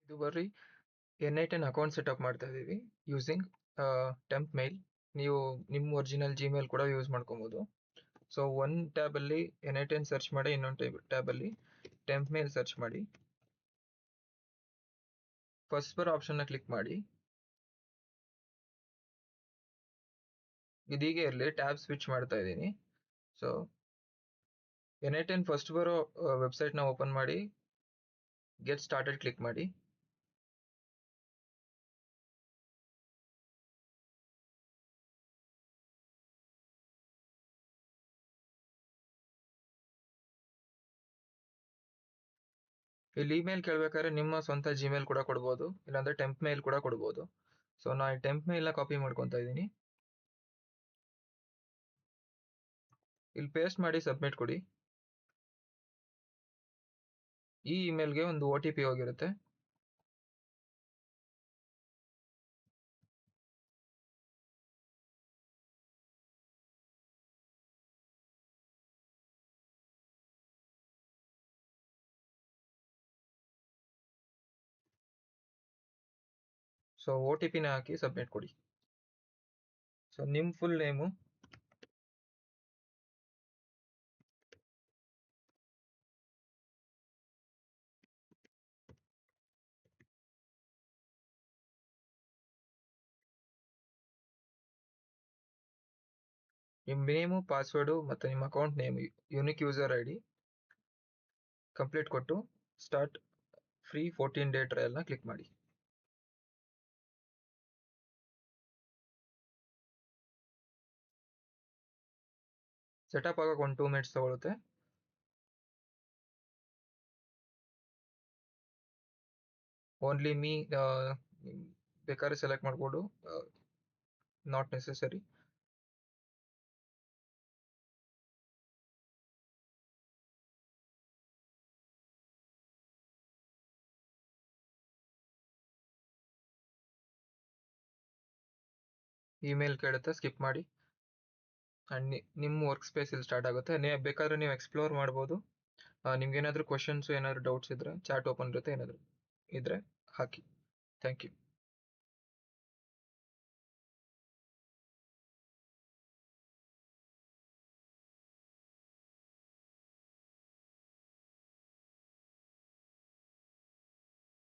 ಇದು ಬರ್ರಿ N8 account setup ಮಾಡ್ತಾ ಇದೀವಿ ಯೂಸಿಂಗ್ ಟೆಂಪ್ ಮೇಲ್. ನೀವು ನಿಮ್ಮ ಒರಿಜಿನಲ್ ಜಿಮೇಲ್ ಕೂಡ ಯೂಸ್ ಮಾಡ್ಕೊಬಹುದು. ಸೊ ಒಂದು ಟ್ಯಾಬ್ ಅಲ್ಲಿ N8 ಸರ್ಚ್ ಮಾಡಿ, ಇನ್ನೊಂದು ಟ್ಯಾಬ್ ಅಲ್ಲಿ ಟೆಂಪ್ ಮೇಲ್ ಸರ್ಚ್ ಮಾಡಿ. ಫಸ್ಟ್ ಬರೋ ಆಪ್ಷನ್ ನ ಕ್ಲಿಕ್ ಮಾಡಿ. ಇದೀಗೆ ಇರಲಿ, ಟ್ಯಾಬ್ ಸ್ವಿಚ್ ಮಾಡ್ತಾ ಇದ್ದೀನಿ. ಸೊ N8 ಫಸ್ಟ್ ಬರೋ ವೆಬ್ಸೈಟ್ ನ ಓಪನ್ ಮಾಡಿ, ಗೆಟ್ ಸ್ಟಾರ್ಟೆಡ್ ಕ್ಲಿಕ್ ಮಾಡಿ. ಇಲ್ಲಿ ಇಮೇಲ್ ಕೇಳ್ಬೇಕಾದ್ರೆ ನಿಮ್ಮ ಸ್ವಂತ ಜಿಮೇಲ್ ಕೂಡ ಕೊಡ್ಬೋದು, ಇಲ್ಲಾಂದ್ರೆ ಟೆಂಪ್ ಮೇಲ್ ಕೂಡ ಕೊಡ್ಬೋದು. ಸೊ ನಾ ಟೆಂಪ್ ಮೇಲ್ ನ ಕಾಪಿ ಮಾಡ್ಕೊತಾ ಇದ್ದೀನಿ. ಇಲ್ಲಿ ಪೇಸ್ಟ್ ಮಾಡಿ ಸಬ್ಮಿಟ್ ಕೊಡಿ. ಈ ಇಮೇಲ್ಗೆ ಒಂದು OTP ಹೋಗಿರುತ್ತೆ. ಸೊ OTP ನ ಹಾಕಿ ಸಬ್ಮಿಟ್ ಕೊಡಿ. ಸೊ ನಿಮ್ ಫುಲ್ ನೇಮು, ಪಾಸ್ವರ್ಡ್ ಮತ್ತೆ ನಿಮ್ಮ account name, unique user ID complete ಕೊಟ್ಟು ಸ್ಟಾರ್ಟ್ ಫ್ರೀ 14 ಡೇ ಟ್ರಯಲ್ ನ ಕ್ಲಿಕ್ ಮಾಡಿ. ಸೆಟಪ್ ಆಗಕ್ಕೆ 1-2 ಮಿನಿಟ್ಸ್ ತಗೊಳುತ್ತೆ. ಓನ್ಲಿ ಮೀ ಬೇಕಾದ್ರೆ ಸೆಲೆಕ್ಟ್ ಮಾಡ್ಬೋದು, ನಾಟ್ ನೆಸೆಸರಿ. ಇಮೇಲ್ ಕೇಳುತ್ತೆ, ಸ್ಕಿಪ್ ಮಾಡಿ. ಅಂಡ್ ನಿಮ್ಮ ವರ್ಕ್ ಸ್ಪೇಸ್ ಇಲ್ಲಿ ಸ್ಟಾರ್ಟ್ ಆಗುತ್ತೆ. ಬೇಕಾದ್ರೆ ನೀವು ಎಕ್ಸ್ಪ್ಲೋರ್ ಮಾಡ್ಬೋದು. ನಿಮ್ಗೆ ಏನಾದ್ರು ಕ್ವಶನ್ಸ್, ಏನಾದ್ರು ಡೌಟ್ಸ್ ಇದ್ರೆ ಚಾಟ್ ಓಪನ್ ಇರುತ್ತೆ, ಏನಾದ್ರು ಇದ್ರೆ ಹಾಕಿ. Thank you.